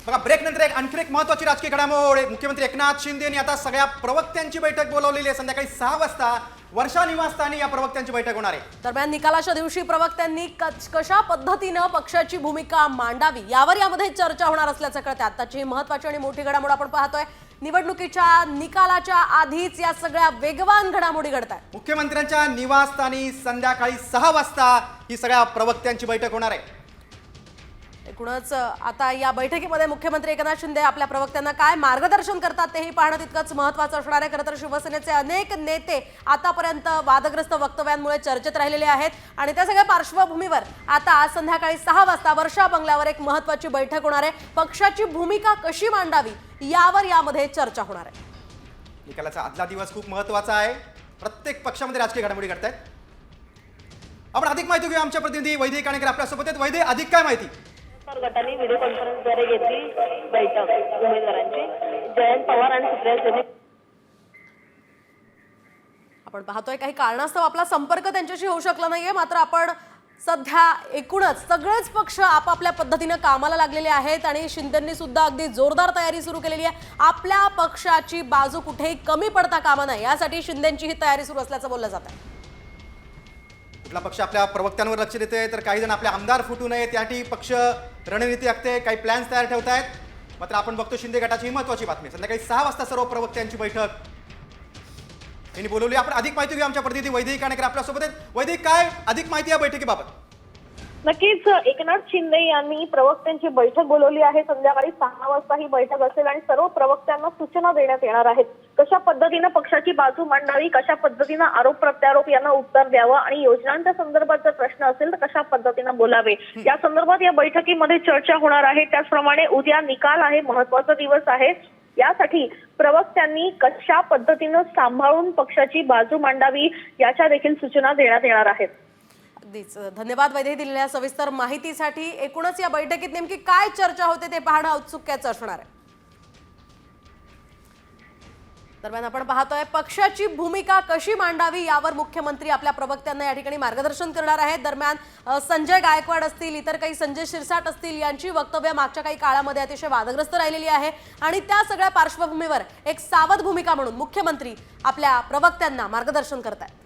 बघा, ब्रेक नंतर आणखी एक महत्त्वाची राजकीय घडामोड. मुख्यमंत्री एकनाथ शिंदे यांनी आता सगळ्या प्रवक्त्यांची बैठक बोलावलेली आहे. संध्याकाळी 6 वाजता वर्षा निवासस्थानी या प्रवक्त्यांची बैठक होणार आहे. दरम्यान निकालाच्या दिवशी प्रवक्त्यांनी कशा पद्धतीने पक्षाची भूमिका मांडावी यावर यामध्ये चर्चा होणार असल्याचं कळतं. आताची महत्त्वाची आणि मोठी घडामोड आपण पाहतोय. निवडणुकीच्या निकालाच्या आधीच या सगळ्या वेगवान घडामोडी घडतात. मुख्यमंत्र्यांच्या निवासस्थानी संध्याकाळी 6 वाजता ही सगळ्या प्रवक्त्यांची बैठक होणार आहे. एकूणच आता या बैठकीमध्ये मुख्यमंत्री एकनाथ शिंदे आपल्या प्रवक्त्यांना काय मार्गदर्शन करतात तेही पाहणं तितकंच महत्त्वाचं असणार आहे. खरं तर शिवसेनेचे अनेक नेते आतापर्यंत वादग्रस्त वक्तव्यांमुळे चर्चेत राहिलेले आहेत आणि त्या सगळ्या पार्श्वभूमीवर आता आज संध्याकाळी 6 वाजता वर्षा बंगल्यावर एक महत्त्वाची बैठक होणार आहे. पक्षाची भूमिका कशी मांडावी यावर यामध्ये चर्चा होणार आहे. निकालाचा आजचा दिवस खूप महत्त्वाचा आहे. प्रत्येक पक्षामध्ये राजकीय घडामोडी घडत आहेत. आपण अधिक माहिती घेऊया. आमच्या प्रतिनिधी वैद्य काणेकर आपल्यासोबत आहेत. वैद्य, अधिक काय माहिती? गटाने व्हिडिओ कॉन्फरन्सद्वारे घेतली बैठक उमेदवारांची. जयंत पवार आणि सुप्रिया सुळे आपण पाहतोय काही कारणास्तव आपला संपर्क त्यांच्याशी होऊ शकला नाहीये. मात्र आपण सध्या एकूणच सगळेच पक्ष आपापल्या पद्धतीने कामाला लागलेले आहेत आणि शिंदेंनी सुद्धा अगदी जोरदार तयारी सुरू केलेली आहे. आपल्या पक्षाची बाजू कुठेही कमी पडता कामा नये यासाठी शिंदेंची ही तयारी सुरू असल्याचं बोललं जात आहे. कुठला पक्ष आपल्या प्रवक्त्यांवर लक्ष देते तर काही जण आपले आमदार फुटू नये त्यासाठी पक्ष रणनीती आखते, काही प्लॅन्स तयार ठेवत आहेत. मात्र आपण बघतो शिंदे गटाची ही महत्त्वाची बातमी. संध्याकाळी 6 वाजता सर्व प्रवक्त्यांची बैठक यांनी बोलवली. आपण अधिक माहिती घेऊ. आमच्या प्रतिनिधी वैद्य काणेकर आपल्यासोबत आहेत. वैद्य, काय अधिक माहिती या बैठकीबाबत? नक्कीच एकनाथ शिंदे यांनी प्रवक्त्यांची बैठक बोलवली आहे. संध्याकाळी 6 वाजता ही बैठक असेल आणि सर्व प्रवक्त्यांना सूचना देण्यात येणार आहेत. कशा पद्धतीनं पक्षाची बाजू मांडावी, कशा पद्धतीनं आरोप प्रत्यारोप यांना उत्तर द्यावं आणि योजनांच्या संदर्भात जर प्रश्न असेल तर कशा पद्धतीनं बोलावे या संदर्भात या बैठकीमध्ये चर्चा होणार आहे. त्याचप्रमाणे उद्या निकाल आहे, महत्त्वाचा दिवस आहे. यासाठी प्रवक्त्यांनी कशा पद्धतीनं सांभाळून पक्षाची बाजू मांडावी याच्या देखील सूचना देण्यात येणार आहेत. अगदीच धन्यवाद वैद्य दिलेल्या सविस्तर माहितीसाठी. एकूणच या बैठकीत नेमकी काय चर्चा होते ते पाहणं औत्सुक्याचं असणार आहे. दरम्यान आपण पाहतोय पक्षाची भूमिका कशी मांडावी यावर मुख्यमंत्री आपल्या प्रवक्त्यांना या ठिकाणी मार्गदर्शन करणार आहेत. दरम्यान संजय गायकवाड असतील, इतर काही संजय शिरसाट असतील यांची वक्तव्य मागच्या काही काळामध्ये अतिशय वादग्रस्त राहिलेली आहे आणि त्या सगळ्या पार्श्वभूमीवर एक सावध भूमिका म्हणून मुख्यमंत्री आपल्या प्रवक्त्यांना मार्गदर्शन करत आहेत.